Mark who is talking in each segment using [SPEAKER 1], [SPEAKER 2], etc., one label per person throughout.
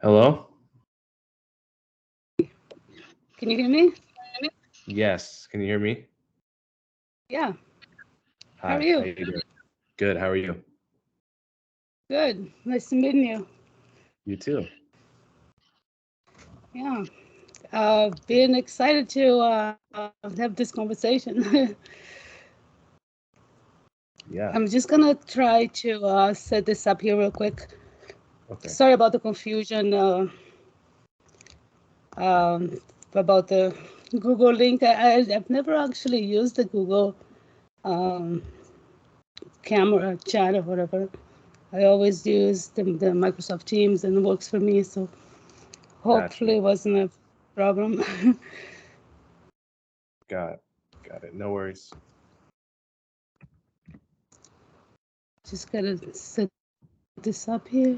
[SPEAKER 1] Hello?
[SPEAKER 2] Can you hear me?
[SPEAKER 1] Yes. Can you hear me?
[SPEAKER 2] Yeah. How are
[SPEAKER 1] Hi. How
[SPEAKER 2] you?
[SPEAKER 1] you doing? Good. How are you?
[SPEAKER 2] Good. Nice to meet you.
[SPEAKER 1] You too.
[SPEAKER 2] Yeah. Being excited to have this conversation.
[SPEAKER 1] Yeah.
[SPEAKER 2] I'm just gonna try to set this up here real quick.
[SPEAKER 1] Okay.
[SPEAKER 2] Sorry about the confusion um, about the Google link. I've never actually used the Google um, camera chat or whatever. I always use the Microsoft Teams and it works for me. So
[SPEAKER 1] Got you.
[SPEAKER 2] hopefully it wasn't a problem.
[SPEAKER 1] Got it. Got it. No worries.
[SPEAKER 2] Just gotta set this up here.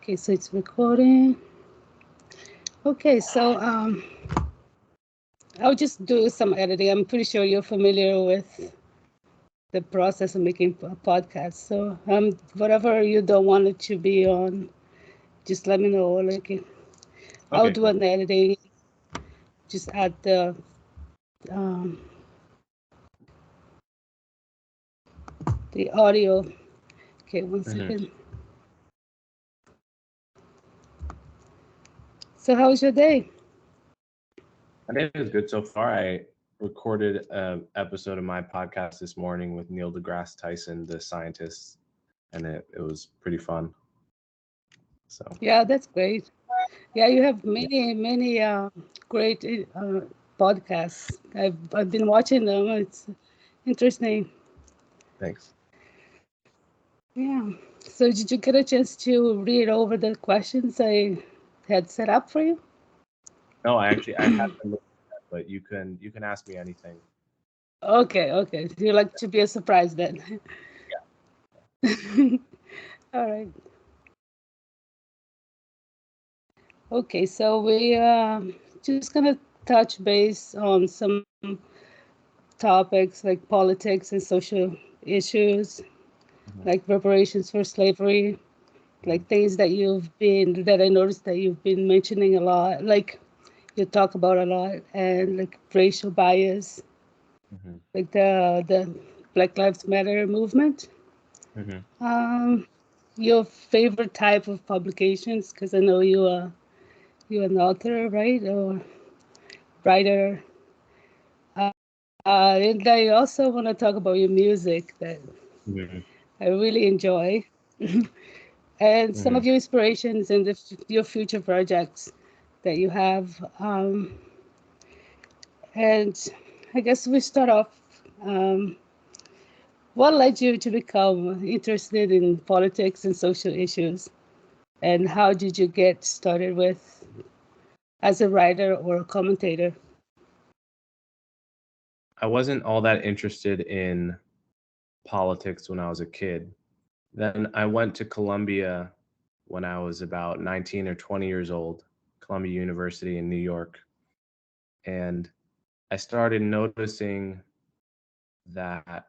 [SPEAKER 2] Okay, so it's recording. Okay, so I'll just do some editing. I'm pretty sure you're familiar with the process of making a podcast. So whatever you don't want it to be on, just let me know. Like I'll
[SPEAKER 1] Okay,
[SPEAKER 2] do
[SPEAKER 1] cool.
[SPEAKER 2] an editing. Just add um, the audio. Okay, one
[SPEAKER 1] hmm
[SPEAKER 2] second. So how was your day?
[SPEAKER 1] I think it was good so far. I recorded an episode of my podcast this morning with Neil deGrasse Tyson, the scientist, and it was pretty fun. So,
[SPEAKER 2] Yeah, that's great. Yeah, you have
[SPEAKER 1] yeah,
[SPEAKER 2] many great podcasts. I've been watching them. It's interesting.
[SPEAKER 1] thanks.
[SPEAKER 2] Yeah. So did you get a chance to read over the questions I had set up for you?
[SPEAKER 1] No, I had some, but you can ask me anything.
[SPEAKER 2] Okay, okay. You like to be a surprise then. All right. Okay, so we just gonna touch base on some topics like politics and social issues,
[SPEAKER 1] hmm
[SPEAKER 2] like reparations for slavery,
[SPEAKER 1] hmm
[SPEAKER 2] like things that I noticed that you've been mentioning a lot, like you talk about a lot, and like racial bias,
[SPEAKER 1] hmm
[SPEAKER 2] like the Black Lives Matter movement.
[SPEAKER 1] hmm
[SPEAKER 2] Um, your favorite type of publications, because I know you're an author, right, or writer. And I also want to talk about your music that
[SPEAKER 1] hmm
[SPEAKER 2] I really enjoy, and some
[SPEAKER 1] hmm
[SPEAKER 2] of your inspirations and your future projects that you have. And I guess we start off. Um, what led you to become interested in politics and social issues? And how did you get started with as a writer or a commentator?
[SPEAKER 1] I wasn't all that interested in politics when I was a kid. Then I went to Columbia when I was about 19 or 20 years old, Columbia University in New York. And I started noticing that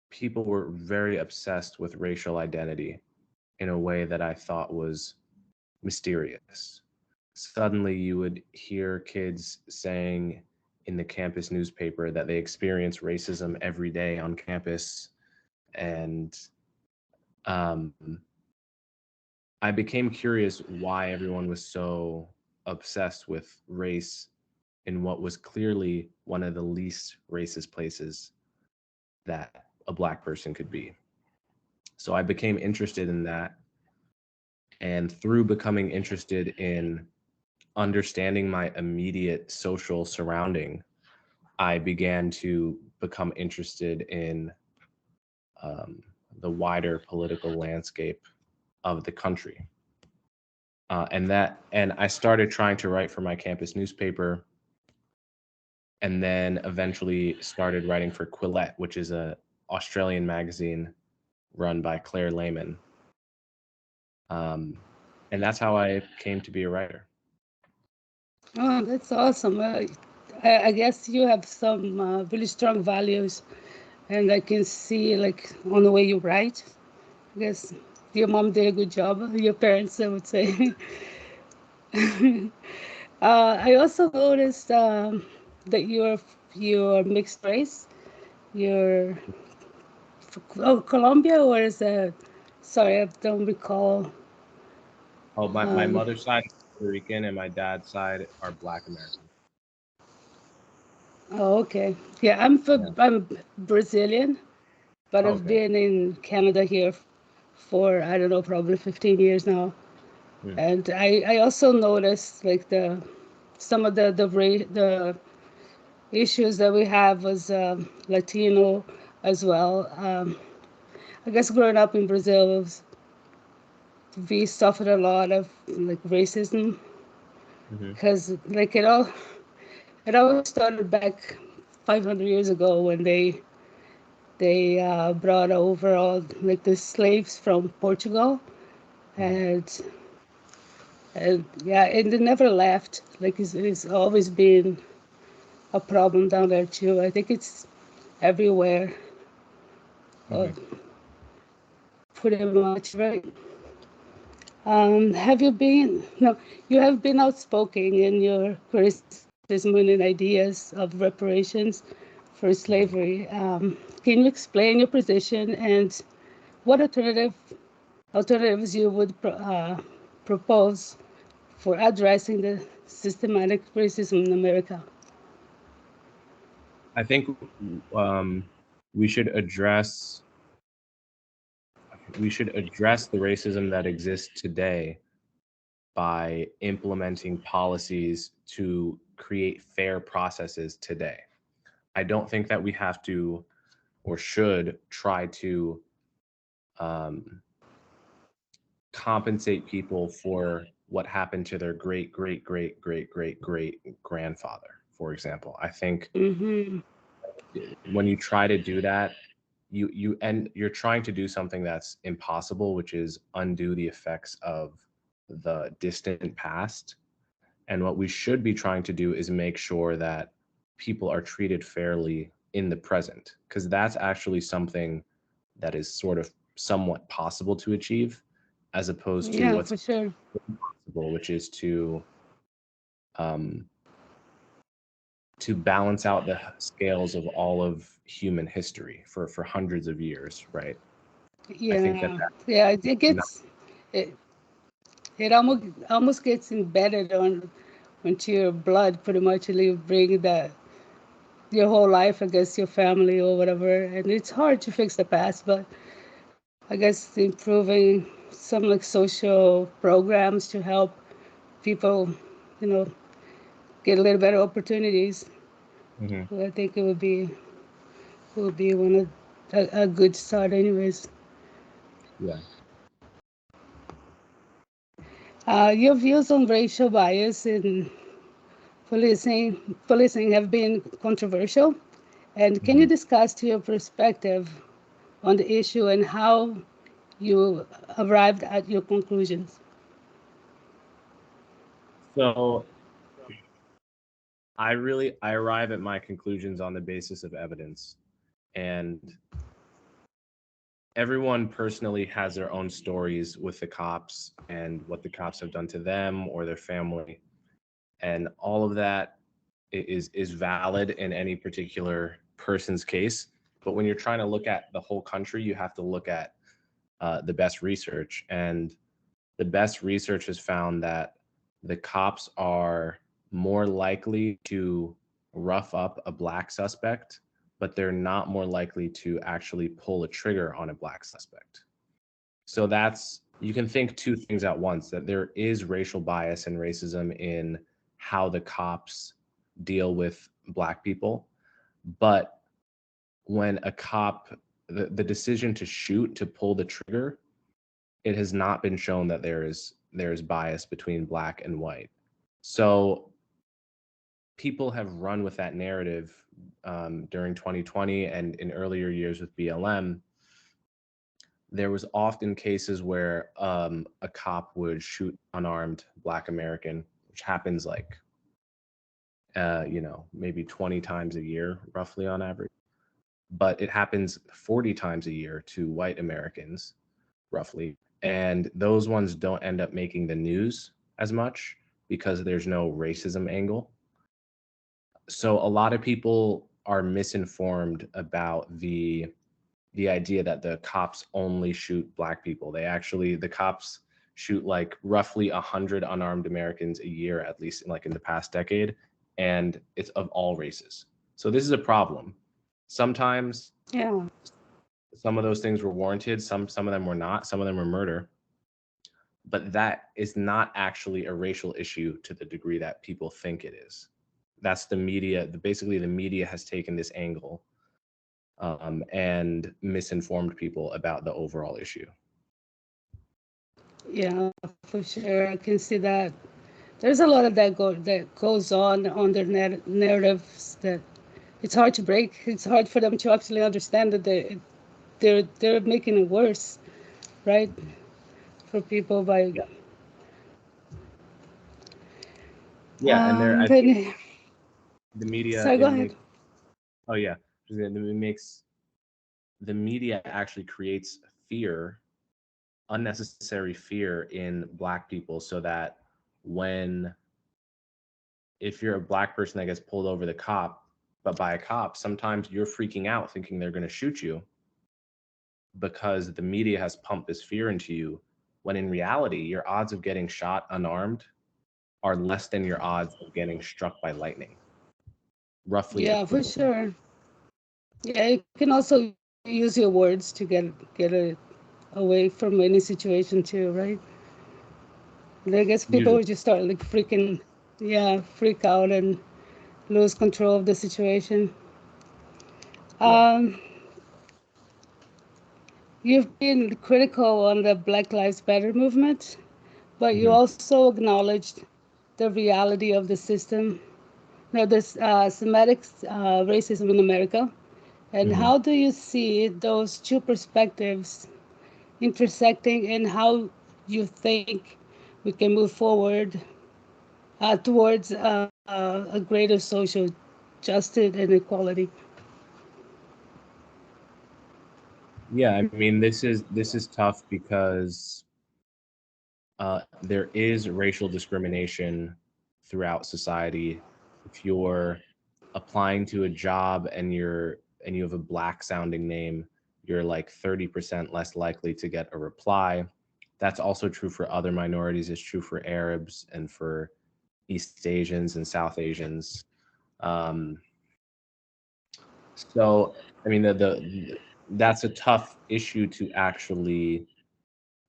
[SPEAKER 1] people were very obsessed with racial identity in a way that I thought was mysterious. Suddenly, you would hear kids saying in the campus newspaper that they experience racism every day on campus. And um, I became curious why everyone was so obsessed with race in what was clearly one of the least racist places that a black person could be. So I became interested in that. And through becoming interested in understanding my immediate social surrounding, I began to become interested in um, the wider political landscape of the country. And I started trying to write for my campus newspaper, and then eventually started writing for Quillette, which is a Australian magazine run by Claire Lehman. Um, and that's how I came to be a writer.
[SPEAKER 2] Oh, that's awesome. I guess you have some really strong values, and I can see like on the way you write. I guess. your mom did a good job. Your parents, I would say. I also noticed that you're mixed race. You're Colombia, or is that? Sorry, I don't recall.
[SPEAKER 1] Oh, my
[SPEAKER 2] Um,
[SPEAKER 1] mother's side is Puerto Rican and my dad's side are Black American.
[SPEAKER 2] oh, okay. Yeah,
[SPEAKER 1] Yeah.
[SPEAKER 2] I'm Brazilian, but I've
[SPEAKER 1] Okay.
[SPEAKER 2] been in Canada here for I don't know, probably 15 years now.
[SPEAKER 1] Hmm.
[SPEAKER 2] And I also noticed like some of the issues that we have as Latino as well. I guess growing up in Brazil, we suffered a lot of like racism
[SPEAKER 1] Hmm.
[SPEAKER 2] because like it all started back 500 years ago when they brought over all like the slaves from Portugal,
[SPEAKER 1] Hmm.
[SPEAKER 2] and yeah, and they never left. Like it's always been a problem down there too. I think it's everywhere, uh,
[SPEAKER 1] Hmm.
[SPEAKER 2] pretty much, right? Have you been? No, you have been outspoken in your criticism and ideas of reparations for slavery. Can you explain your position and what alternatives you would propose for addressing the systematic racism in America?
[SPEAKER 1] I think um, we should address the racism that exists today by implementing policies to create fair processes today. I don't think that we have to or should try to um, compensate people for what happened to their great great great great great great grandfather, for example. I think
[SPEAKER 2] Mm-hmm.
[SPEAKER 1] when you try to do that, you're trying to do something that's impossible, which is undo the effects of the distant past. And what we should be trying to do is make sure that people are treated fairly in the present, because that's actually something that is sort of somewhat possible to achieve, as opposed to
[SPEAKER 2] Yeah,
[SPEAKER 1] what's
[SPEAKER 2] for sure.
[SPEAKER 1] impossible, which is um, to balance out the scales of all of human history for hundreds of years, right? I think that
[SPEAKER 2] Yeah, yeah. It
[SPEAKER 1] that's not,
[SPEAKER 2] gets it, it almost gets embedded onto your blood, pretty much, and you bring that your whole life against your family or whatever. And it's hard to fix the past, but I guess improving some like social programs to help people, you know, get a little better opportunities.
[SPEAKER 1] hmm.
[SPEAKER 2] Well, I think it would be one of a good start, anyways.
[SPEAKER 1] Yeah.
[SPEAKER 2] Your views on racial bias in policing have been controversial. And can you
[SPEAKER 1] Hmm.
[SPEAKER 2] discuss your perspective on the issue and how you arrived at your conclusions?
[SPEAKER 1] So I arrive at my conclusions on the basis of evidence, and everyone personally has their own stories with the cops and what the cops have done to them or their family, and all of that is valid in any particular person's case. But when you're trying to look at the whole country, you have to look at the best research, and the best research has found that the cops are more likely to rough up a black suspect, but they're not more likely to actually pull a trigger on a black suspect. So that's, you can think two things at once, that there is racial bias and racism in how the cops deal with black people. But when a cop, the decision to shoot, to pull the trigger, it has not been shown that there is bias between black and white. So people have run with that narrative during 2020 and in earlier years with BLM. There was often cases where a cop would shoot unarmed Black American, which happens like maybe 20 times a year, roughly on average. But it happens 40 times a year to white Americans. roughly. And those ones don't end up making the news as much because there's no racism angle. So a lot of people are misinformed about the idea that the cops only shoot Black people. The cops shoot like roughly 100 unarmed Americans a year, at least in the past decade, and it's of all races. So this is a problem. Sometimes
[SPEAKER 2] Yeah.
[SPEAKER 1] some of those things were warranted, some of them were not, some of them were murder. But that is not actually a racial issue to the degree that people think it is. That's the media. Basically, the media has taken this angle and misinformed people about the overall issue.
[SPEAKER 2] Yeah, for sure. I can see that. There's a lot of that goes on their narratives that it's hard to break. It's hard for them to actually understand that they're making it worse, right? For people by
[SPEAKER 1] And I
[SPEAKER 2] but,
[SPEAKER 1] think the media
[SPEAKER 2] sorry, go ahead.
[SPEAKER 1] the media actually creates fear, unnecessary fear in Black people, so that if you're a Black person that gets pulled over by a cop, sometimes you're freaking out thinking they're going to shoot you because the media has pumped this fear into you, when in reality your odds of getting shot unarmed are less than your odds of getting struck by lightning. Roughly.
[SPEAKER 2] Yeah, for sure. Yeah, you can also use your words to get it away from any situation too, right? And I guess people would just start like freak out and lose control of the situation. You've been critical on the Black Lives Matter movement, but you also acknowledged the reality of the system, this systematic racism in America. And how do you see those two perspectives intersecting, and how you think we can move forward towards a greater social justice and equality?
[SPEAKER 1] Yeah, I mean, this is tough because there is racial discrimination throughout society. If you're applying to a job and you have a Black sounding name, you're like 30% less likely to get a reply. That's also true for other minorities. It's true for Arabs and for East Asians and South Asians. So, I mean, that's a tough issue to actually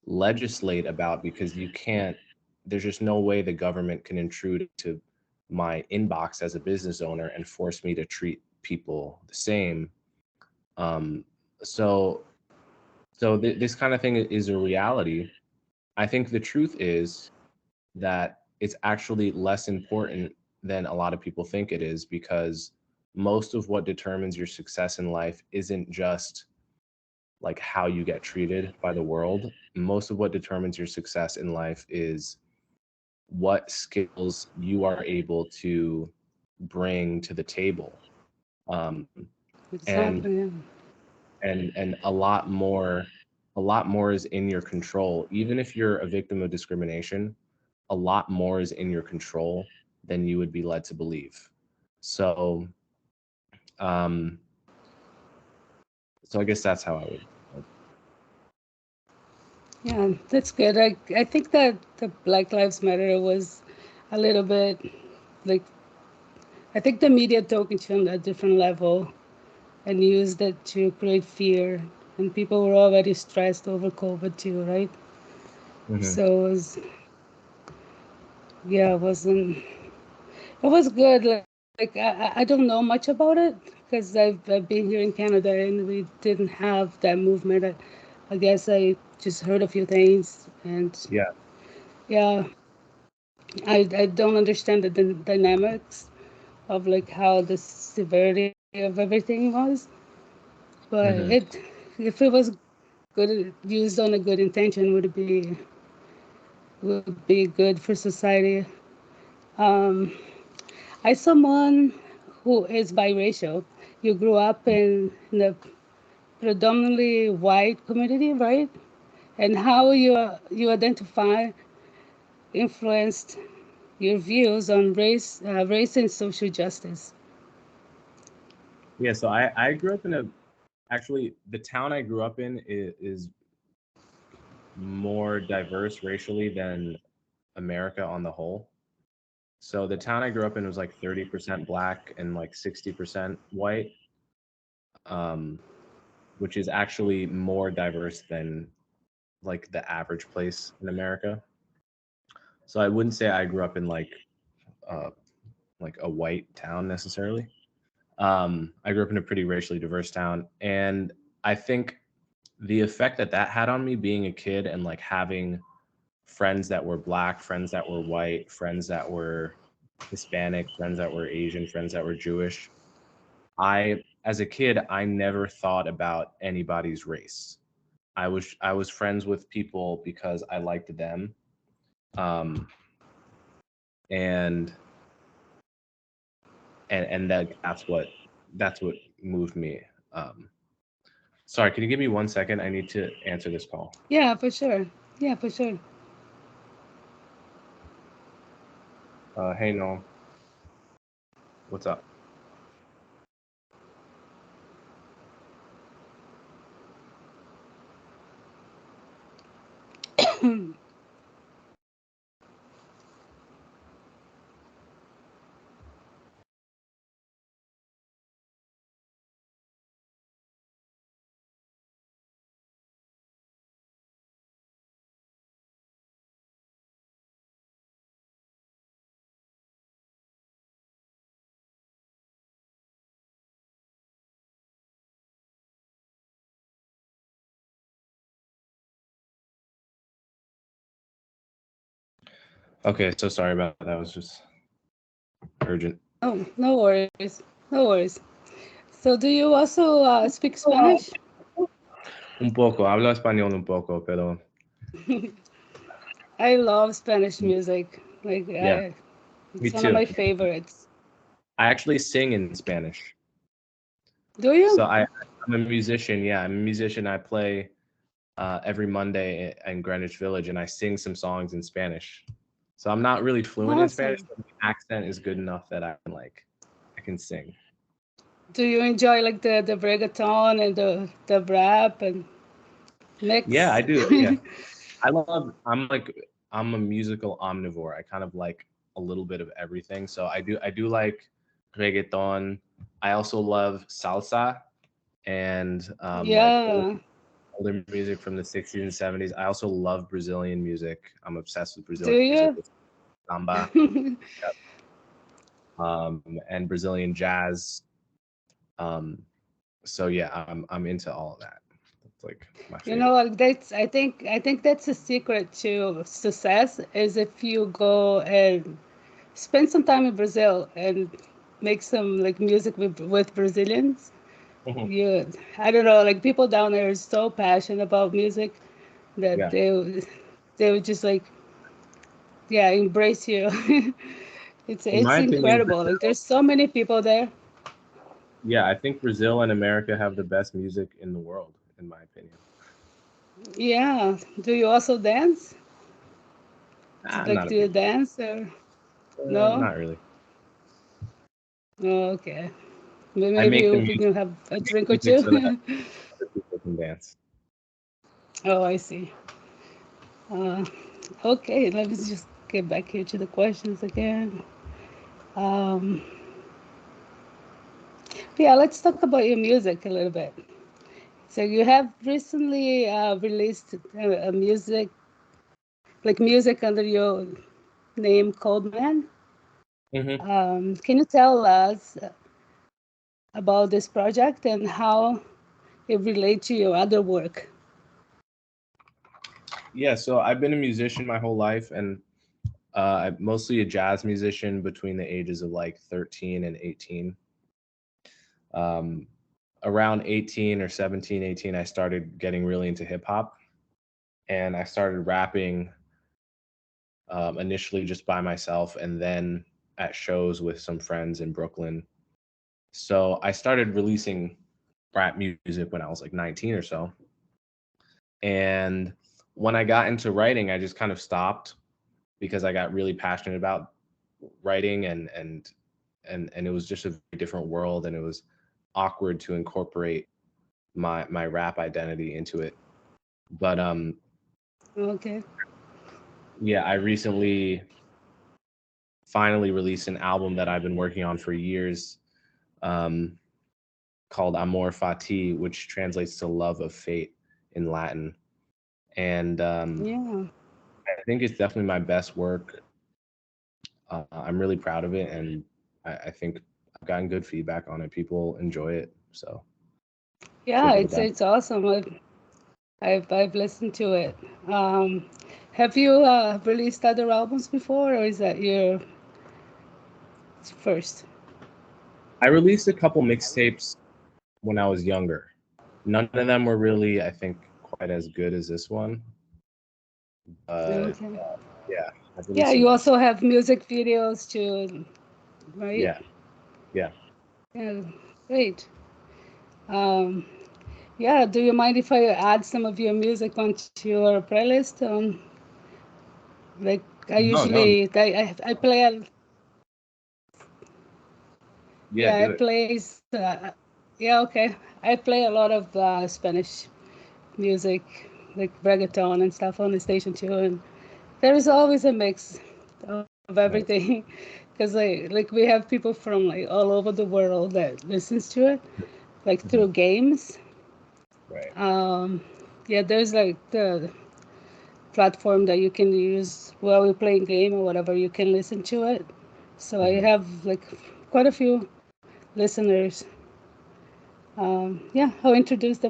[SPEAKER 1] legislate about, because there's just no way the government can intrude into my inbox as a business owner and force me to treat people the same. So this kind of thing is a reality. I think the truth is that it's actually less important than a lot of people think it is, because most of what determines your success in life isn't just like how you get treated by the world. Most of what determines your success in life is what skills you are able to bring to the table.
[SPEAKER 2] Exactly.
[SPEAKER 1] And a lot more is in your control. Even if you're a victim of discrimination, a lot more is in your control than you would be led to believe. So I guess that's how I would.
[SPEAKER 2] Yeah, that's good. I think that the Black Lives Matter was a little bit like, I think the media took it to a different level and used it to create fear. And people were already stressed over COVID too, right? So it was good. Like I don't know much about it because I've been here in Canada and we didn't have that movement. I guess I just heard a few things, and yeah, I don't understand the dynamics of like how the severity of everything was, but if it was good used on a good intention, would be good for society. As someone who is biracial, you grew up in a predominantly white community, right? and how you identify influenced your views on race and social justice.
[SPEAKER 1] Yeah, so I grew up in actually the town I grew up in is more diverse racially than America on the whole. So the town I grew up in was like 30% black and like 60% white, um, which is actually more diverse than like the average place in America. So I wouldn't say I grew up in uh, like a white town necessarily. I grew up in a pretty racially diverse town, and I think the effect that that had on me being a kid and like having friends that were black, friends that were white, friends that were Hispanic, friends that were Asian, friends that were Jewish. As a kid, I never thought about anybody's race. I was friends with people because I liked them, um, and that's what moved me. Um, Sorry, can you give me 1 second? I need to answer this call.
[SPEAKER 2] Yeah, for sure. Yeah, for sure.
[SPEAKER 1] Hey, Noel, what's up? Okay, so sorry about that. It was just urgent.
[SPEAKER 2] Oh, no worries. No worries. So, do you also speak Spanish?
[SPEAKER 1] Un poco, hablo español un poco, pero
[SPEAKER 2] I love Spanish music. Like,
[SPEAKER 1] yeah, me
[SPEAKER 2] it's one of
[SPEAKER 1] too.
[SPEAKER 2] my favorites.
[SPEAKER 1] I actually sing in Spanish.
[SPEAKER 2] Do
[SPEAKER 1] So
[SPEAKER 2] you?
[SPEAKER 1] I'm a musician. Yeah, I'm a musician. I play every Monday in Greenwich Village, and I sing some songs in Spanish. So I'm not really fluent in Spanish,
[SPEAKER 2] Awesome.
[SPEAKER 1] but the accent is good enough that I can sing.
[SPEAKER 2] Do you enjoy like the reggaeton and the rap and
[SPEAKER 1] Yeah, I
[SPEAKER 2] mix?
[SPEAKER 1] do. Yeah, I'm a musical omnivore. I kind of like a little bit of everything. So I do like reggaeton. I also love salsa and like
[SPEAKER 2] Yeah.
[SPEAKER 1] older music from the 60s and 70s. I also love Brazilian music. I'm obsessed with
[SPEAKER 2] Do
[SPEAKER 1] Brazilian music,
[SPEAKER 2] you?
[SPEAKER 1] with samba, and Brazilian jazz. Um, so yeah, I'm into all of that. It's like my
[SPEAKER 2] You know
[SPEAKER 1] favorite.
[SPEAKER 2] what? That's I think that's the secret to success is if you go and spend some time in Brazil and make some like music with Brazilians.
[SPEAKER 1] Mhm.
[SPEAKER 2] You, I don't know, like people down there are so passionate about music that
[SPEAKER 1] Yeah,
[SPEAKER 2] they would just like, yeah, embrace you.
[SPEAKER 1] in
[SPEAKER 2] It's
[SPEAKER 1] my opinion,
[SPEAKER 2] incredible. Like there's so many people there.
[SPEAKER 1] yeah, I think Brazil and America have the best music in the world, in my opinion.
[SPEAKER 2] Yeah. Do you also dance? Like
[SPEAKER 1] Not a
[SPEAKER 2] do you
[SPEAKER 1] big,
[SPEAKER 2] dance or no?
[SPEAKER 1] not really.
[SPEAKER 2] Oh, okay. Maybe
[SPEAKER 1] I
[SPEAKER 2] maybe
[SPEAKER 1] make the
[SPEAKER 2] we
[SPEAKER 1] music,
[SPEAKER 2] can have a drink or
[SPEAKER 1] music so that
[SPEAKER 2] two.
[SPEAKER 1] other people can dance.
[SPEAKER 2] Oh, I see. Uh, okay, let me just get back here to the questions again. Um, yeah, let's talk about your music a little bit. So you have recently released a music, like music under your name, Coleman.
[SPEAKER 1] Hmm.
[SPEAKER 2] Can you tell us about this project and how it relates to your other work?
[SPEAKER 1] Yeah, so I've been a musician my whole life, and I'm mostly a jazz musician between the ages of like 13 and 18. Um, Around 18 or 17, 18, I started getting really into hip hop, and I started rapping initially just by myself and then at shows with some friends in Brooklyn. So I started releasing rap music when I was like 19 or so. And when I got into writing, I just kind of stopped because I got really passionate about writing, and it was just a very different world, and it was awkward to incorporate my rap identity into it. But
[SPEAKER 2] Okay.
[SPEAKER 1] yeah, I recently finally released an album that I've been working on for years, called Amor Fati, which translates to love of fate in Latin. And
[SPEAKER 2] Yeah.
[SPEAKER 1] I think it's definitely my best work. I'm really proud of it, and I think I've gotten good feedback on it. People enjoy it, so
[SPEAKER 2] Yeah,
[SPEAKER 1] feel good about it.
[SPEAKER 2] it's awesome. I've listened to it. Um, have you released other albums before, or is that your first?
[SPEAKER 1] I released a couple mixtapes when I was younger. None of them were really, I think, quite as good as this one. But
[SPEAKER 2] Okay.
[SPEAKER 1] yeah, I've
[SPEAKER 2] Yeah,
[SPEAKER 1] released some
[SPEAKER 2] you
[SPEAKER 1] nice.
[SPEAKER 2] also have music videos too, right?
[SPEAKER 1] Yeah, yeah.
[SPEAKER 2] Yeah, great. Um, yeah, do you mind if I add some of your music onto your playlist? Like I
[SPEAKER 1] No, no.
[SPEAKER 2] usually, I play,
[SPEAKER 1] Yeah,
[SPEAKER 2] yeah,
[SPEAKER 1] do it.
[SPEAKER 2] yeah, okay. I play a lot of Spanish music, like reggaeton and stuff on the station too, and there is always a mix of
[SPEAKER 1] Nice.
[SPEAKER 2] everything, because like we have people from like all over the world that listens to it, like
[SPEAKER 1] Mhm.
[SPEAKER 2] through games.
[SPEAKER 1] Right.
[SPEAKER 2] Um, yeah, there's like the platform that you can use while you're playing game or whatever. You can listen to it. So I
[SPEAKER 1] Mhm.
[SPEAKER 2] have like quite a few listeners. Yeah, I'll introduce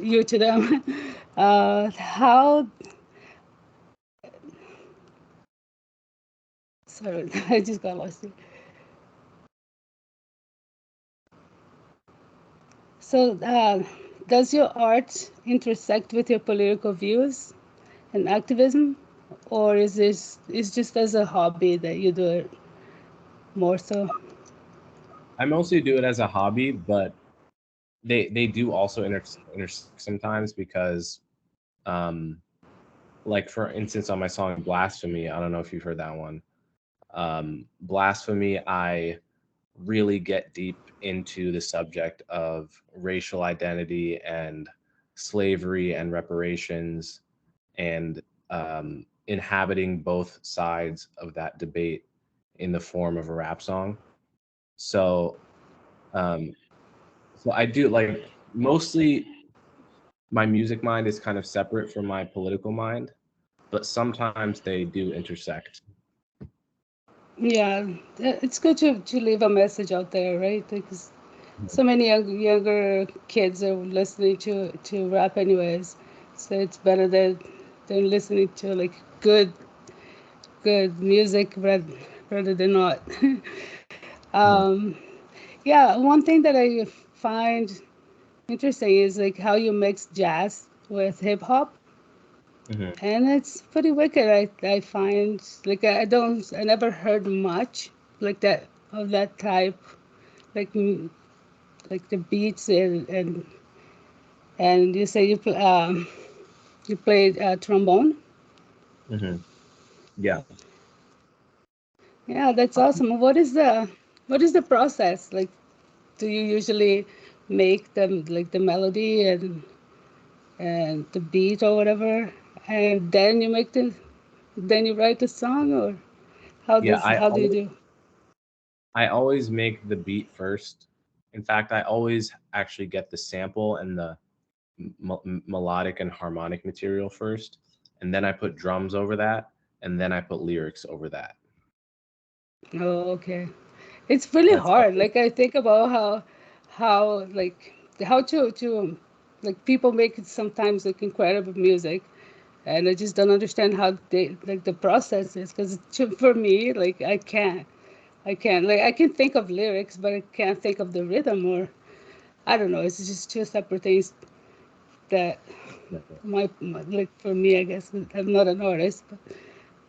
[SPEAKER 2] you to them. How? Sorry, I just got lost here. So, does your art intersect with your political views and activism, or is this is just as a hobby that you do it more so?
[SPEAKER 1] I mostly do it as a hobby, but they do also intersect sometimes because, um, like for instance, on my song Blasphemy, I don't know if you've heard that one. Blasphemy, I really get deep into the subject of racial identity and slavery and reparations, and inhabiting both sides of that debate in the form of a rap song. So, um, so I do like, mostly my music mind is kind of separate from my political mind, but sometimes they do intersect.
[SPEAKER 2] Yeah, it's good to leave a message out there, right? Because so many younger kids are listening to rap anyways, so it's better than listening to like good music rather than not.
[SPEAKER 1] Mhm.
[SPEAKER 2] um, yeah, one thing that I find interesting is like how you mix jazz with hip hop,
[SPEAKER 1] Mhm.
[SPEAKER 2] and it's pretty wicked. I find like I never heard much like that of that type, like like the beats and you say you played trombone.
[SPEAKER 1] Mhm. Yeah.
[SPEAKER 2] Yeah, that's awesome. What is the process like? Do you usually make them like the melody and the beat or whatever, and then you write the song, or
[SPEAKER 1] Yeah,
[SPEAKER 2] how do you do?
[SPEAKER 1] I always make the beat first. In fact, I always actually get the sample and the melodic and harmonic material first, and then I put drums over that, and then I put lyrics over that.
[SPEAKER 2] Oh, okay. It's really
[SPEAKER 1] That's
[SPEAKER 2] hard.
[SPEAKER 1] always,
[SPEAKER 2] Like I think about how like how to like people make it sometimes like incredible music, and I just don't understand how they like the process is because for me like I can't like I can think of lyrics but I can't think of the rhythm or I don't know. It's just two separate things that my like for me I guess I'm not an artist but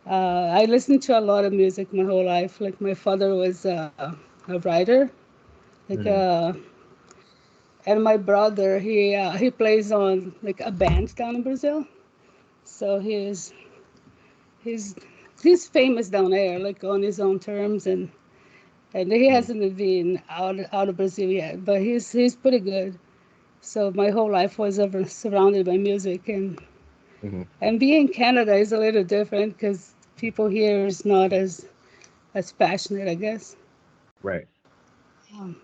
[SPEAKER 2] I listened to a lot of music my whole life. Like my father was a writer, like
[SPEAKER 1] Mhm.
[SPEAKER 2] And my brother, he plays on like a band down in Brazil. So he's he's famous down there, like on his own terms, and he
[SPEAKER 1] Mhm.
[SPEAKER 2] hasn't been out of Brazil yet, but he's pretty good. So my whole life was ever surrounded by music,
[SPEAKER 1] Mhm.
[SPEAKER 2] and being in Canada is a little different because people here is not as passionate, I guess.
[SPEAKER 1] Right.
[SPEAKER 2] Um,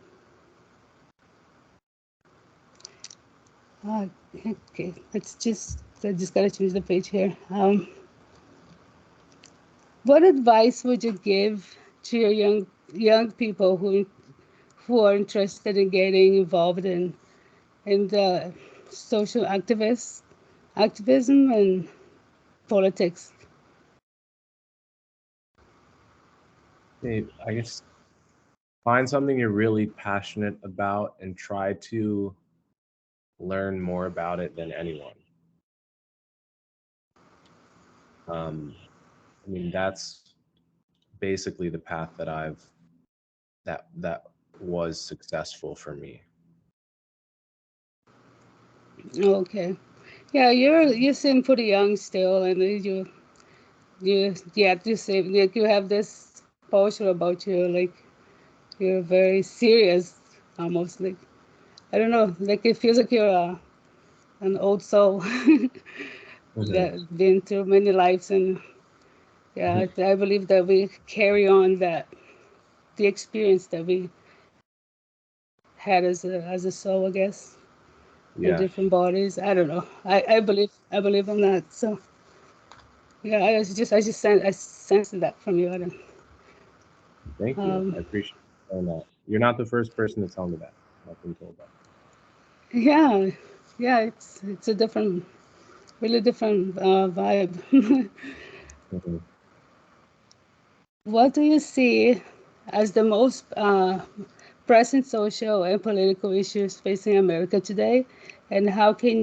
[SPEAKER 2] uh, okay, I just gotta change the page here. What advice would you give to your young people who are interested in getting involved in the social activism and politics?
[SPEAKER 1] I guess find something you're really passionate about and try to learn more about it than anyone. Um, I mean, that's basically the path that was successful for me.
[SPEAKER 2] Okay, yeah, you seem pretty young still, and you seem like you have this posture about you, like you're very serious, almost like I don't know, like it feels like you're an old soul
[SPEAKER 1] Mhm.
[SPEAKER 2] that been through many lives, and yeah,
[SPEAKER 1] Mhm.
[SPEAKER 2] I believe that we carry on that the experience that we had as a soul, I guess, in
[SPEAKER 1] Yeah,
[SPEAKER 2] different bodies. I don't know. I believe in that. So yeah, I sensed that from you. I don't.
[SPEAKER 1] thank you.
[SPEAKER 2] Um,
[SPEAKER 1] I appreciate you saying that. You're not the first person to tell me that. I've been told that.
[SPEAKER 2] yeah, yeah. It's a different, really different vibe.
[SPEAKER 1] Mhm.
[SPEAKER 2] What do you see as the most present social and political issues facing America today, and how can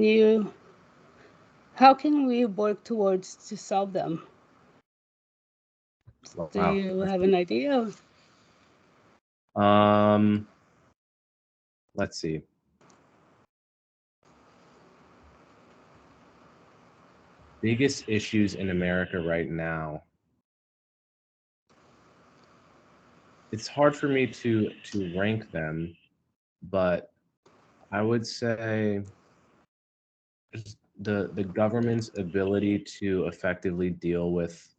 [SPEAKER 2] we work towards to solve them? Do
[SPEAKER 1] Wow.
[SPEAKER 2] you have an idea?
[SPEAKER 1] Um, let's see. Biggest issues in America right now. It's hard for me to rank them, but I would say just the government's ability to effectively deal with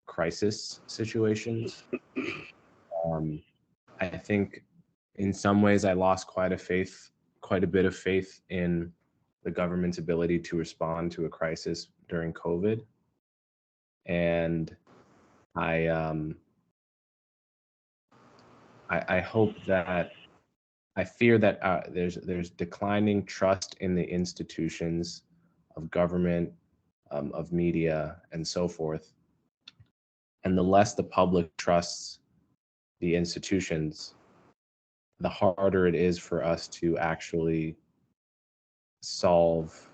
[SPEAKER 1] crisis situations. Um, I think in some ways I lost quite a bit of faith in the government's ability to respond to a crisis during COVID, and I um, I hope that I fear that there's declining trust in the institutions of government, of media, and so forth. And the less the public trusts the institutions, the harder it is for us to actually solve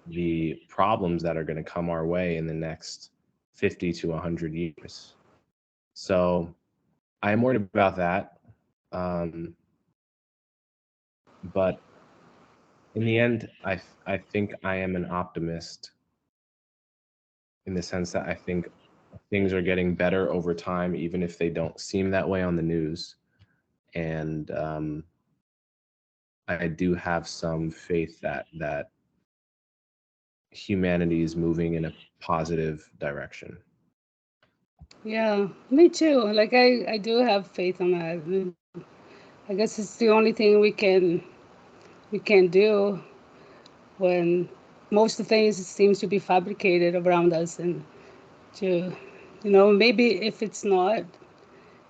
[SPEAKER 1] the problems that are going to come our way in the next 50 to 100 years. So I'm worried about that. Um, but in the end, I think I am an optimist in the sense that I think things are getting better over time, even if they don't seem that way on the news. And I do have some faith that humanity is moving in a positive direction.
[SPEAKER 2] Yeah, me too. Like I do have faith on that. I guess it's the only thing we can do when most of the things seems to be fabricated around us, and to maybe if it's not,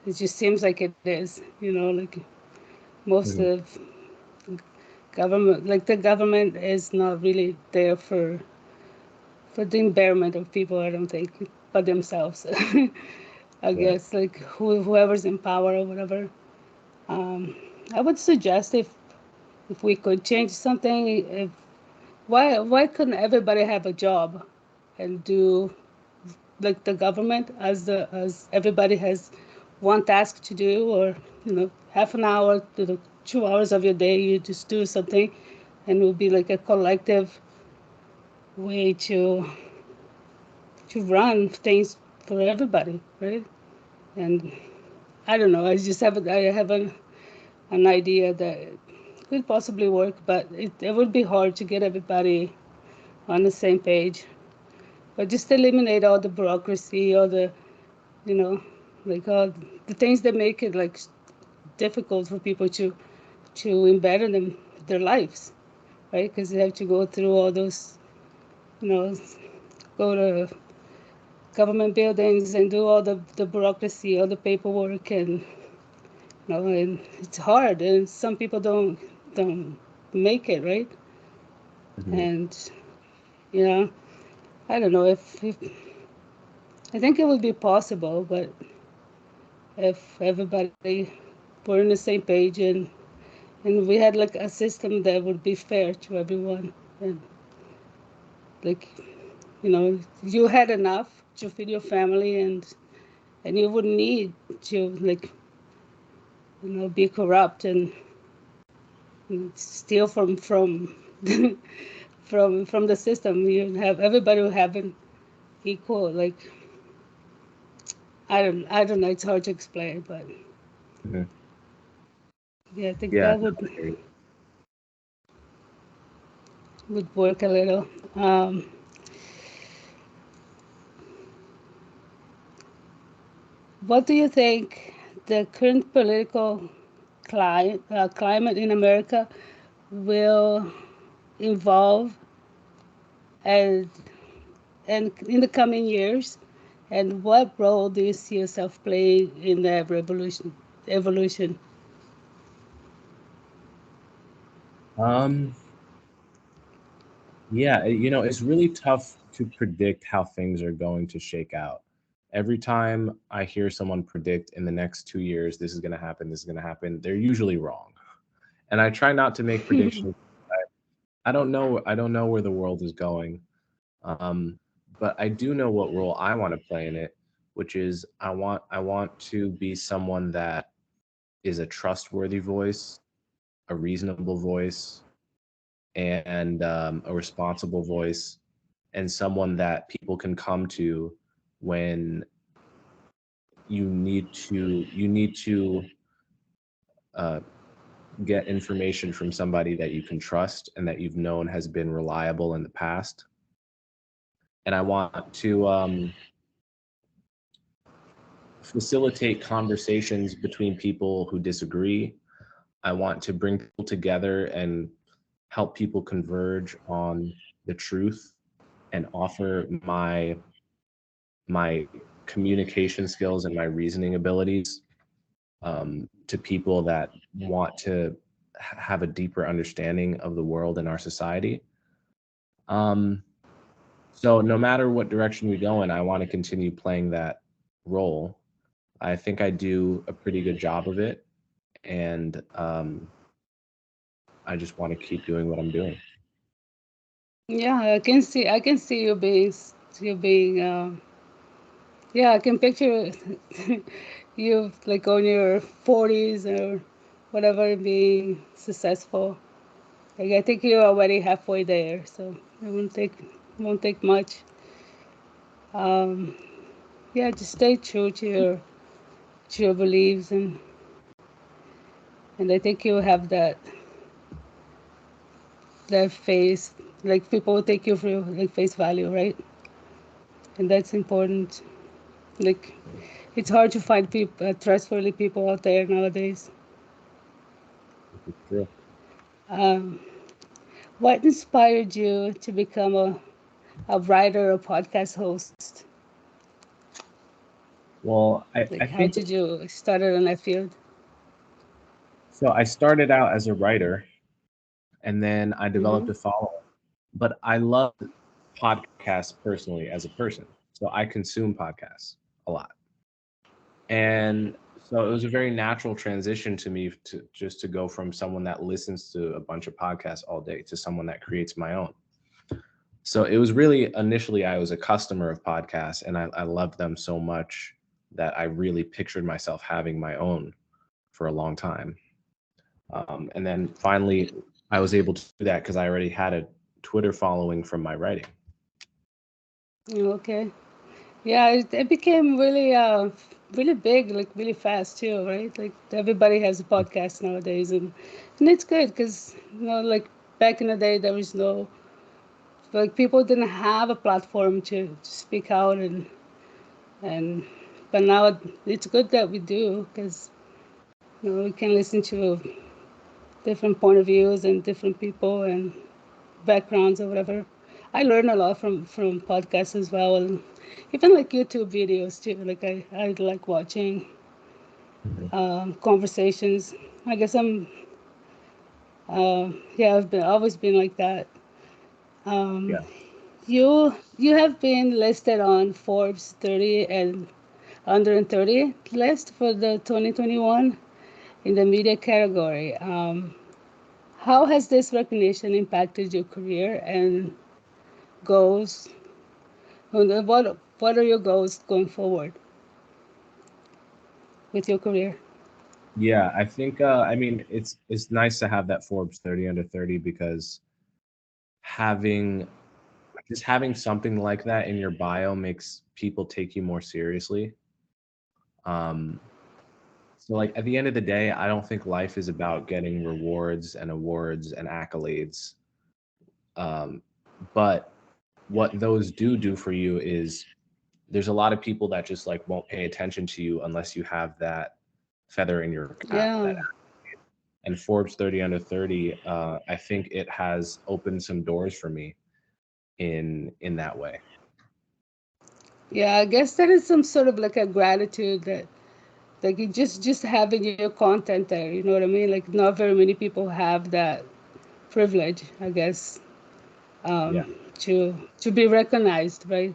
[SPEAKER 2] it just seems like it is. Like most
[SPEAKER 1] Mhm.
[SPEAKER 2] of government, like the government is not really there for the environment of people, I don't think, but themselves. I
[SPEAKER 1] Right.
[SPEAKER 2] guess like whoever's in power or whatever. Um, I would suggest if we could change something, why couldn't everybody have a job and do like the government as everybody has one task to do, or half an hour to 2 hours of your day, you just do something, and it will be like a collective way to run things for everybody, right? And I don't know. I have an idea that it could possibly work, but it would be hard to get everybody on the same page. But just eliminate all the bureaucracy, all the, you know, like all the things that make it like difficult for people to embed in their lives, right? Because they have to go through all those, you know, go to government buildings and do all the bureaucracy, all the paperwork, and and it's hard, and some people don't make it, right?
[SPEAKER 1] Mhm.
[SPEAKER 2] And yeah, I don't know if I think it would be possible, but if everybody were on the same page and we had like a system that would be fair to everyone, and like you had enough to feed your family, and you wouldn't need to like be corrupt and steal from from the system. You have everybody will have an equal, like, I don't know, it's hard to explain, but
[SPEAKER 1] Mhm.
[SPEAKER 2] yeah, I think
[SPEAKER 1] Yeah.
[SPEAKER 2] that would work a little. um what do you think the current political climate in America will evolve and in the coming years, and what role do you see yourself playing in the evolution?
[SPEAKER 1] Um, yeah, it's really tough to predict how things are going to shake out. Every time I hear someone predict in the next 2 years, this is going to happen, this is going to happen, they're usually wrong. And I try not to make predictions. I don't know where the world is going. Um, but I do know what role I want to play in it, which is I want to be someone that is a trustworthy voice, a reasonable voice, and a responsible voice, and someone that people can come to when you need to uh, get information from somebody that you can trust and that you've known has been reliable in the past. And I want to facilitate conversations between people who disagree. I want to bring people together and help people converge on the truth and offer my communication skills and my reasoning abilities to people that want to have a deeper understanding of the world and our society. Um, so no matter what direction we go in, I want to continue playing that role. I think I do a pretty good job of it, and I just want to keep doing what I'm doing.
[SPEAKER 2] Yeah, I can see you being yeah, I can picture you like on your 40s or whatever, being successful. Like, I think you're already halfway there, so it won't take much. um yeah, just stay true to your beliefs, and I think you have that face, like people will take you for like face value, right? And that's important. Like, it's hard to find people, trustworthy people out there nowadays.
[SPEAKER 1] This is true.
[SPEAKER 2] um what inspired you to become a writer or podcast host?
[SPEAKER 1] Well, I
[SPEAKER 2] Like, how
[SPEAKER 1] think
[SPEAKER 2] did you start in that field?
[SPEAKER 1] so. I started out as a writer and then I
[SPEAKER 2] Mm-hmm.
[SPEAKER 1] developed a following. But I love podcasts personally as a person. So I consume podcasts a lot. And so it was a very natural transition to me to just to go from someone that listens to a bunch of podcasts all day to someone that creates my own. So it was really initially I was a customer of podcasts and I loved them so much that I really pictured myself having my own for a long time. And then finally, I was able to do that because I already had a Twitter following from my writing.
[SPEAKER 2] Okay. Yeah, it became really big, like really fast too, right? Like everybody has a podcast nowadays, and it's good because like back in the day, there was no like people didn't have a platform to speak out and but now it's good that we do because we can listen to different point of views and different people and backgrounds or whatever. I learn a lot from podcasts as well, and even like YouTube videos too. Like I like watching conversations. I guess yeah, I've always been like that. Um,
[SPEAKER 1] Yeah.
[SPEAKER 2] you have been listed on Forbes 30 and under 30 list for the 2021 in the media category. How has this recognition impacted your career and goals? And what are your goals going forward with your career?
[SPEAKER 1] Yeah, I think I mean it's nice to have that Forbes 30 under 30 because having having something like that in your bio makes people take you more seriously. Um, so like at the end of the day, I don't think life is about getting rewards and awards and accolades. Um, but what those do for you is there's a lot of people that just like won't pay attention to you unless you have that feather in your cap.
[SPEAKER 2] Yeah,
[SPEAKER 1] And Forbes 30 under 30, I think it has opened some doors for me in that way.
[SPEAKER 2] yeah. I guess that is some sort of like a gratitude that like you just having your content there. You know what I mean? Like not very many people have that privilege, I guess,
[SPEAKER 1] Yeah.
[SPEAKER 2] to be recognized, right?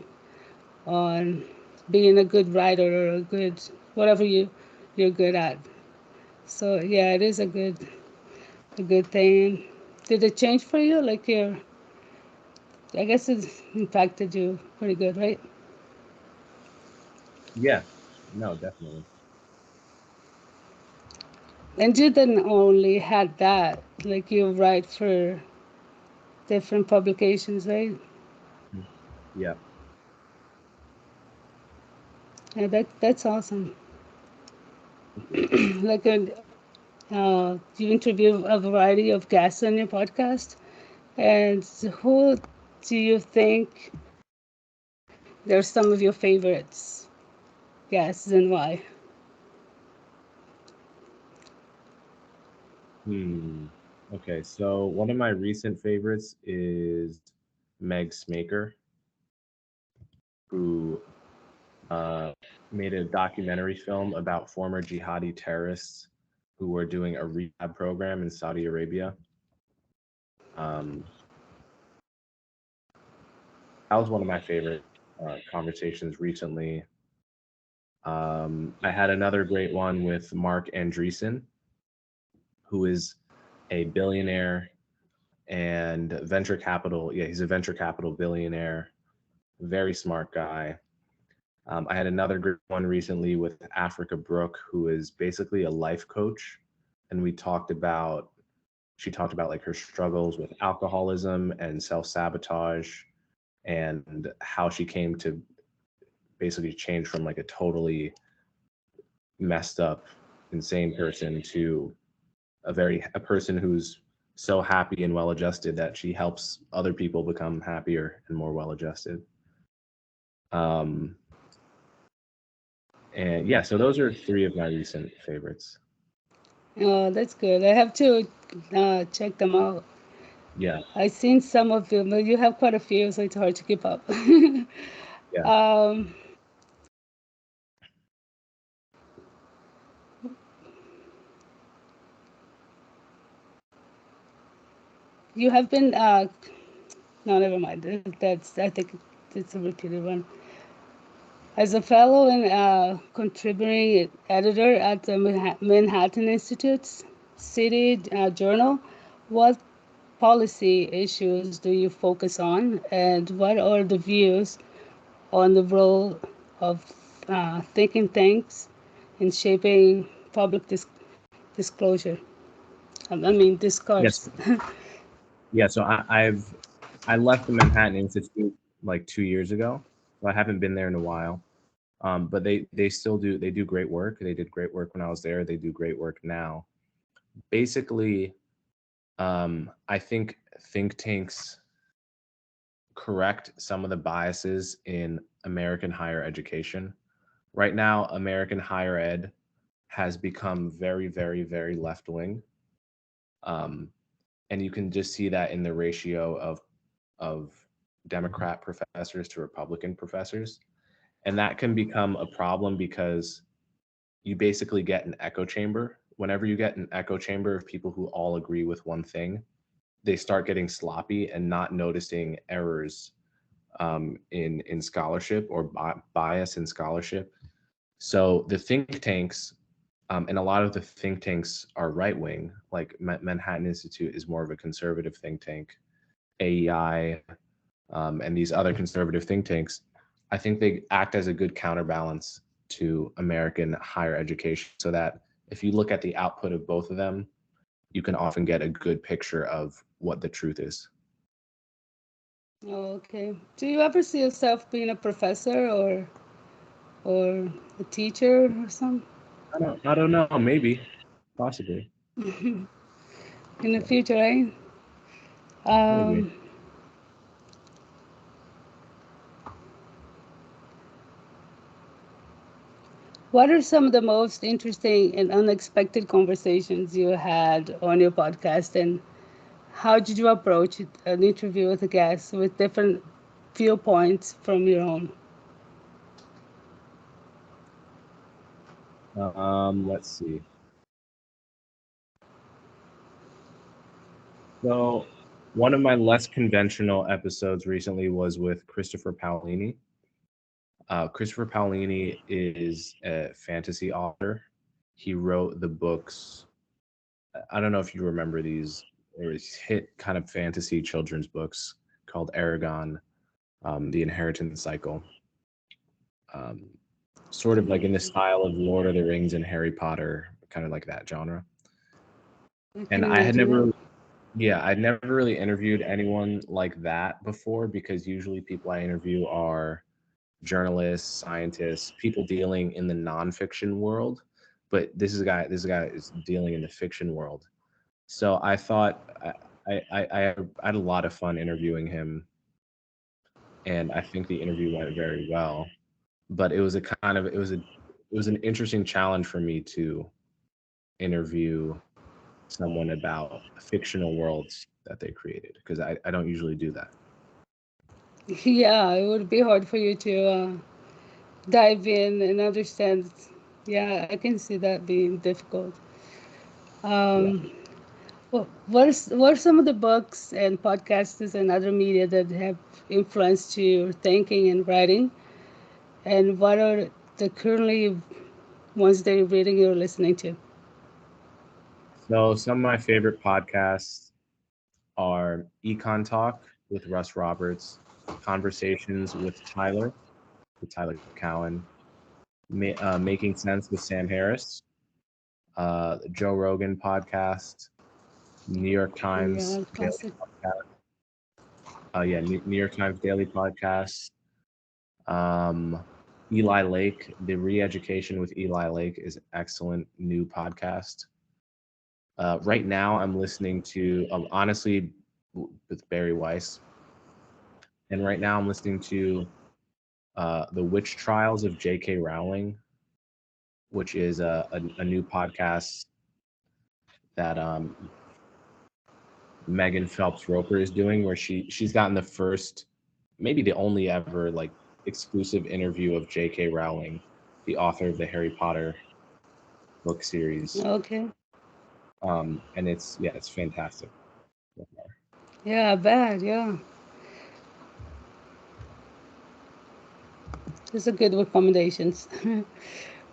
[SPEAKER 2] On being a good writer or a good whatever you're good at. So yeah, it is a good thing. Did it change for you? Like your I guess it's impacted you pretty good, right?
[SPEAKER 1] Yeah. No, definitely.
[SPEAKER 2] And you didn't only had that, like you write for different publications, right?
[SPEAKER 1] Yeah.
[SPEAKER 2] Yeah, that's awesome. Like you interview a variety of guests on your podcast, and who do you think they're some of your favorites guests and why?
[SPEAKER 1] Hmm. Okay, so one of my recent favorites is Meg Smaker, who uh, made a documentary film about former jihadi terrorists who were doing a rehab program in Saudi Arabia. Um, that was one of my favorite conversations recently. I had another great one with Mark Andreessen, who is a billionaire and venture capital. Yeah, he's a venture capital billionaire, very smart guy. I had another great one recently with Africa Brooke, who is basically a life coach, and she talked about like her struggles with alcoholism and self-sabotage and how she came to basically change from like a totally messed up insane person to a person who's so happy and well adjusted that she helps other people become happier and more well adjusted. Um, and yeah, so those are three of my recent favorites.
[SPEAKER 2] Oh, that's good. I have to check them out.
[SPEAKER 1] Yeah,
[SPEAKER 2] I've seen some of them, but you have quite a few, so it's hard to keep up.
[SPEAKER 1] yeah.
[SPEAKER 2] um, you have been no, never mind. That's I think it's a repeated one. As a fellow and contributing editor at the Manhattan Institute's City Journal, what policy issues do you focus on, and what are the views on the role of thinking tanks in shaping public disclosure? discourse.
[SPEAKER 1] Yes. Yeah. So I left the Manhattan Institute like 2 years ago. So I haven't been there in a while. But they still they do great work. They did great work when I was there. They do great work now. Basically, I think think tanks correct some of the biases in American higher education. Right now, American higher ed has become very, very, very left wing, and you can just see that in the ratio of Democrat professors to Republican professors, and that can become a problem because you basically get an echo chamber. Whenever you get an echo chamber of people who all agree with one thing, they start getting sloppy and not noticing errors in scholarship or bias in scholarship. So the think tanks, and a lot of the think tanks are right wing. Like Manhattan Institute is more of a conservative think tank. AEI, and these other conservative think tanks, I think they act as a good counterbalance to American higher education, so that if you look at the output of both of them, you can often get a good picture of what the truth is.
[SPEAKER 2] Okay. Do you ever see yourself being a professor or a teacher or something?
[SPEAKER 1] I don't know. Maybe, possibly,
[SPEAKER 2] In the future, right?
[SPEAKER 1] maybe.
[SPEAKER 2] What are some of the most interesting and unexpected conversations you had on your podcast, and how did you approach an interview with a guest with different viewpoints from your own?
[SPEAKER 1] Let's see. So, one of my less conventional episodes recently was with Christopher Paolini. Christopher Paolini is a fantasy author. He wrote the books. I don't know if you remember these. There was hit kind of fantasy children's books called Aragon, The Inheritance Cycle. Sort of like in the style of Lord of the Rings and Harry Potter, kind of like that genre.
[SPEAKER 2] I
[SPEAKER 1] And
[SPEAKER 2] can
[SPEAKER 1] I had
[SPEAKER 2] imagine
[SPEAKER 1] never,
[SPEAKER 2] that.
[SPEAKER 1] yeah, I'd never really interviewed anyone like that before, because usually people I interview are journalists, scientists, people dealing in the nonfiction world. But this guy is dealing in the fiction world. So I thought I had a lot of fun interviewing him, and I think the interview went very well. But it was a kind of it was an interesting challenge for me to interview someone about fictional worlds that they created, because I don't usually do that.
[SPEAKER 2] Yeah, it would be hard for you to dive in and understand. Yeah, I can see that being difficult.
[SPEAKER 1] Yeah.
[SPEAKER 2] What are some of the books and podcasts and other media that have influenced your thinking and writing? And what are the currently ones that you're reading or listening to?
[SPEAKER 1] So some of my favorite podcasts are Econ Talk with Russ Roberts, Conversations with Tyler Cowan, Making Sense with Sam Harris, Joe Rogan podcast, New York Times
[SPEAKER 2] Yeah,
[SPEAKER 1] Daily
[SPEAKER 2] classic.
[SPEAKER 1] Podcast. Yeah, New York Times Daily Podcast. Um, Eli Lake, The Re-Education with Eli Lake is an excellent new podcast. Right now, I'm listening to, honestly, with Barry Weiss. And right now, I'm listening to The Witch Trials of J.K. Rowling, which is a new podcast that Megan Phelps Roper is doing, where she's gotten the first, maybe the only ever, like exclusive interview of J.K. Rowling, the author of the Harry Potter book series.
[SPEAKER 2] Okay.
[SPEAKER 1] And it's fantastic.
[SPEAKER 2] Yeah, bad. Yeah, those are good recommendations.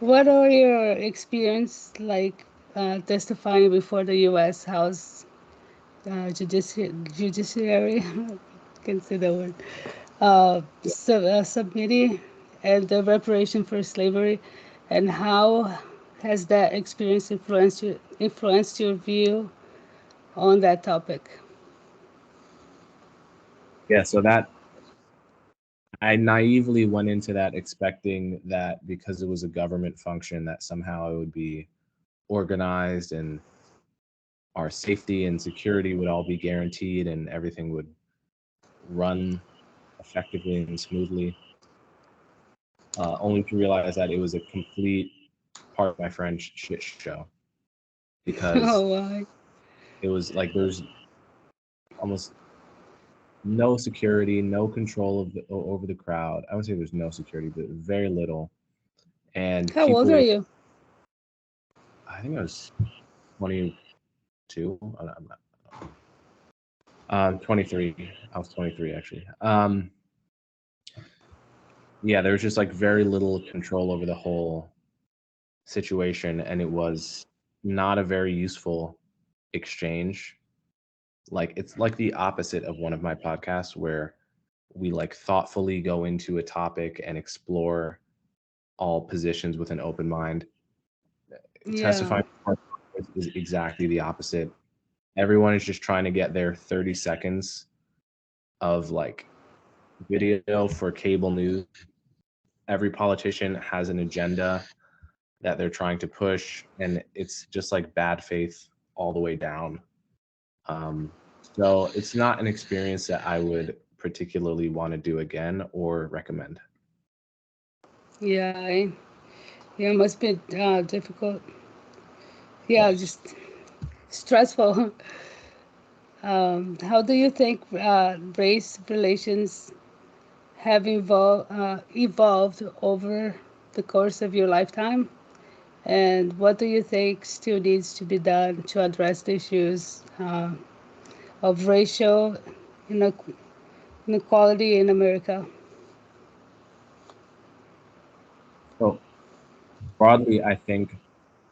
[SPEAKER 2] What are your experience like testifying before the U.S. House Judiciary? Can say the word. Subcommittee and the reparation for slavery, and how has that experience influenced your view on that topic?
[SPEAKER 1] Yeah, so that I naively went into that expecting that because it was a government function that somehow it would be organized and our safety and security would all be guaranteed and everything would run effectively and smoothly. Only to realize that it was a complete, part my French, shit show. Because
[SPEAKER 2] Oh, why?
[SPEAKER 1] it was like there's almost no security, no control of over the crowd. I would say there's no security, but very little. And
[SPEAKER 2] How old
[SPEAKER 1] people
[SPEAKER 2] are
[SPEAKER 1] were,
[SPEAKER 2] you?
[SPEAKER 1] I think I was 22. I'm not, 23. I was 23 actually. Yeah, there was just like very little control over the whole situation, and it was not a very useful exchange. Like it's like the opposite of one of my podcasts where we like thoughtfully go into a topic and explore all positions with an open mind.
[SPEAKER 2] Yeah.
[SPEAKER 1] Testifying is exactly the opposite. Everyone is just trying to get their 30 seconds of like video for cable news. Every politician has an agenda that they're trying to push, and it's just like bad faith all the way down. So it's not an experience that I would particularly want to do again or recommend.
[SPEAKER 2] Yeah. Yeah, it must be difficult. Yeah,
[SPEAKER 1] Yes.
[SPEAKER 2] just stressful. How do you think race relations have evolved over the course of your lifetime? And what do you think still needs to be done to address the issues of racial inequality in America?
[SPEAKER 1] So broadly, I think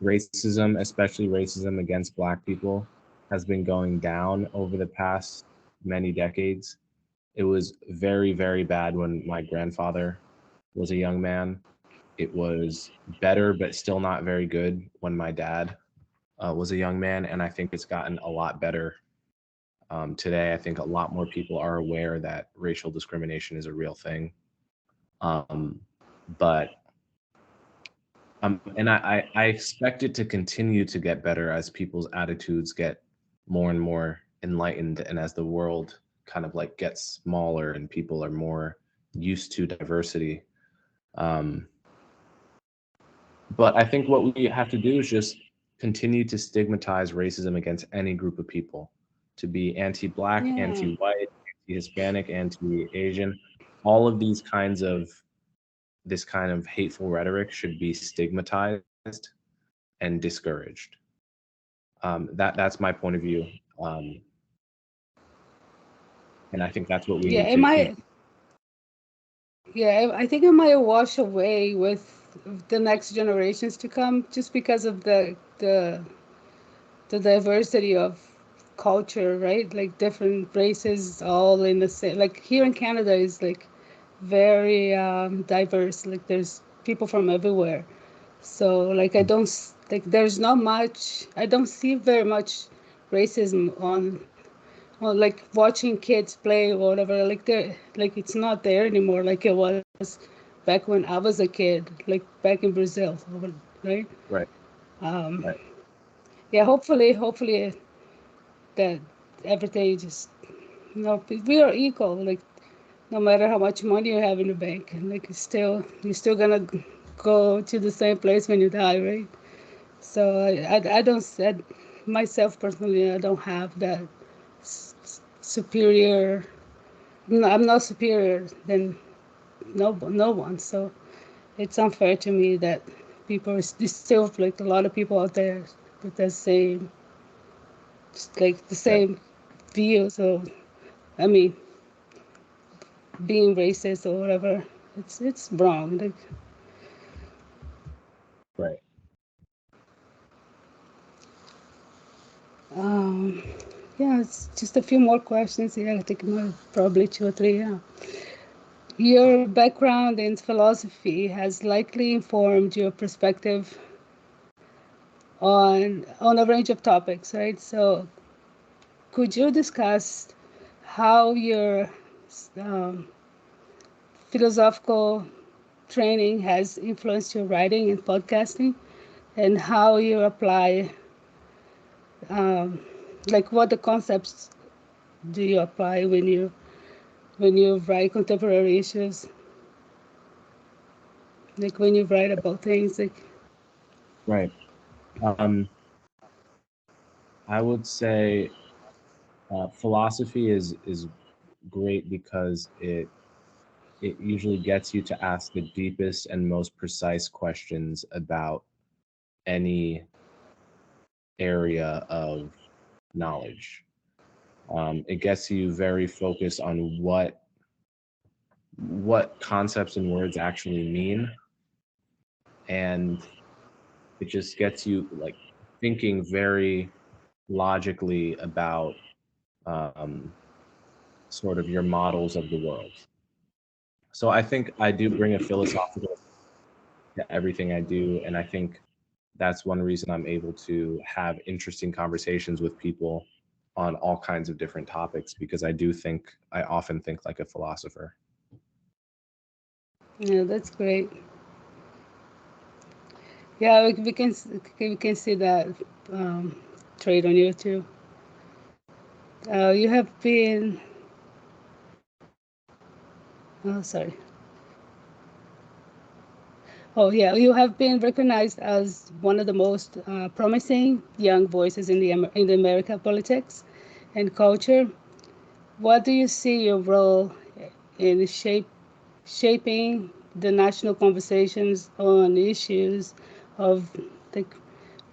[SPEAKER 1] racism, especially racism against Black people, has been going down over the past many decades. It was very, very bad when my grandfather was a young man. It was better, but still not very good when my dad was a young man. And I think it's gotten a lot better today. I think a lot more people are aware that racial discrimination is a real thing. Um, but and I expect it to continue to get better as people's attitudes get more and more enlightened, and as the world kind of like gets smaller and people are more used to diversity. Um, but I think what we have to do is just continue to stigmatize racism against any group of people, to be anti-Black,
[SPEAKER 2] Yeah.
[SPEAKER 1] anti-white, anti-Hispanic, anti-Asian. All of these kinds of this kind of hateful rhetoric should be stigmatized and discouraged. That's my point of view, and I think that's what we
[SPEAKER 2] Yeah,
[SPEAKER 1] need
[SPEAKER 2] it
[SPEAKER 1] to keep.
[SPEAKER 2] might. Yeah, I think it might wash away with the next generations to come, just because of the diversity of culture, right? Like different races all in the same. Like here in Canada is like very diverse. Like there's people from everywhere. So like like there's not much. I don't see very much racism on, well, like watching kids play or whatever. Like they're like it's not there anymore. Like it was back when I was a kid. Like back in Brazil, right?
[SPEAKER 1] Right,
[SPEAKER 2] Um,
[SPEAKER 1] right,
[SPEAKER 2] yeah. Hopefully that everything just, we are equal. Like no matter how much money you have in the bank, like you're still gonna go to the same place when you die, right? So I don't said myself personally, I don't have that superior. No, I'm not superior than no one. So it's unfair to me that people are still, like a lot of people out there with the same, like the
[SPEAKER 1] right,
[SPEAKER 2] same view. So I mean, being racist or whatever, it's wrong. Like,
[SPEAKER 1] right.
[SPEAKER 2] um, yeah, it's just a few more questions. Yeah, I think more, probably two or three. Yeah. Your background in philosophy has likely informed your perspective on a range of topics, right? So, could you discuss how your um, philosophical training has influenced your writing and podcasting, and how you apply, like what the concepts do you apply when you write contemporary issues, like when you write about things like.
[SPEAKER 1] Right. I would say philosophy is great because it usually gets you to ask the deepest and most precise questions about any area of knowledge. It gets you very focused on what concepts and words actually mean, and it just gets you like thinking very logically about sort of your models of the world. So I think I do bring a philosophical to everything I do, and I think that's one reason I'm able to have interesting conversations with people on all kinds of different topics, because I often think like a philosopher.
[SPEAKER 2] Yeah, that's great. Yeah, we can see that trait on you too. You have been. Oh, sorry. Oh, yeah, you have been recognized as one of the most promising young voices in the American politics and culture. What do you see your role in shaping the national conversations on issues of like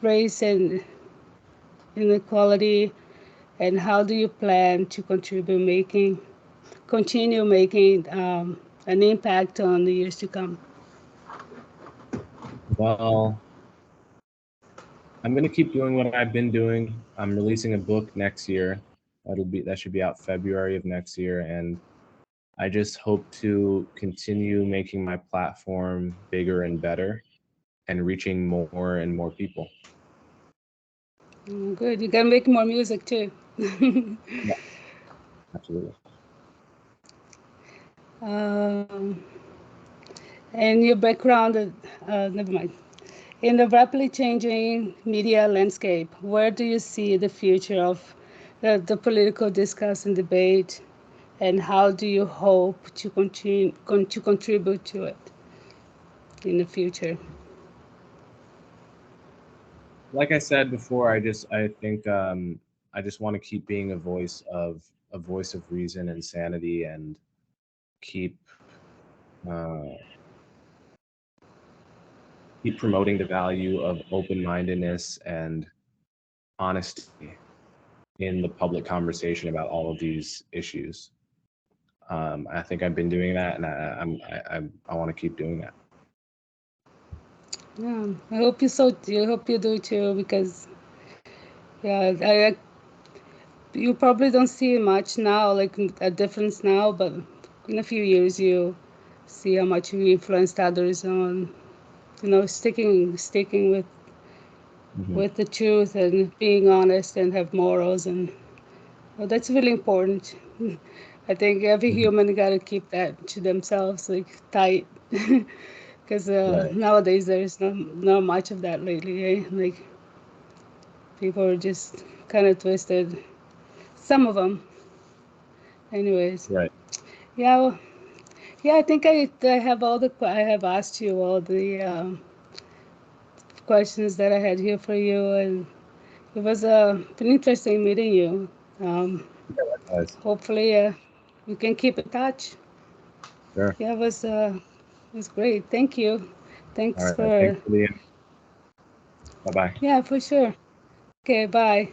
[SPEAKER 2] race and inequality, and how do you plan to continue making an impact on the years to come?
[SPEAKER 1] Well, I'm going to keep doing what I've been doing. I'm releasing a book next year. That should be out February of next year, and I just hope to continue making my platform bigger and better and reaching more and more people.
[SPEAKER 2] Good. You can make more music too.
[SPEAKER 1] Yeah, absolutely.
[SPEAKER 2] Um, and your background, never mind. In the rapidly changing media landscape, where do you see the future of the political discourse and debate, and how do you hope to to contribute to it in the future?
[SPEAKER 1] Like I said before, I think I just want to keep being a voice of reason and sanity, and keep uh, keep promoting the value of open-mindedness and honesty in the public conversation about all of these issues. I think I've been doing that, and I want to keep doing that.
[SPEAKER 2] Yeah, I hope I hope you do too, because yeah, you probably don't see much now, like a difference now, but in a few years you see how much you influenced others on, sticking with the truth and being honest and have morals, and well, that's really important. I think every human got to keep that to themselves, like tight, because
[SPEAKER 1] Right.
[SPEAKER 2] nowadays there's not much of that lately. Eh? Like people are just kind of twisted. Some of them, anyways.
[SPEAKER 1] Right.
[SPEAKER 2] Yeah, yeah. I think I have asked you all the questions that I had here for you, and it was been interesting meeting you. Um,
[SPEAKER 1] Guys.
[SPEAKER 2] Hopefully, we can keep in touch.
[SPEAKER 1] Sure.
[SPEAKER 2] Yeah, it was great. Thank you.
[SPEAKER 1] All
[SPEAKER 2] Thanks
[SPEAKER 1] right. Thanks
[SPEAKER 2] for.
[SPEAKER 1] for the. Bye bye.
[SPEAKER 2] Yeah, for sure. Okay, bye.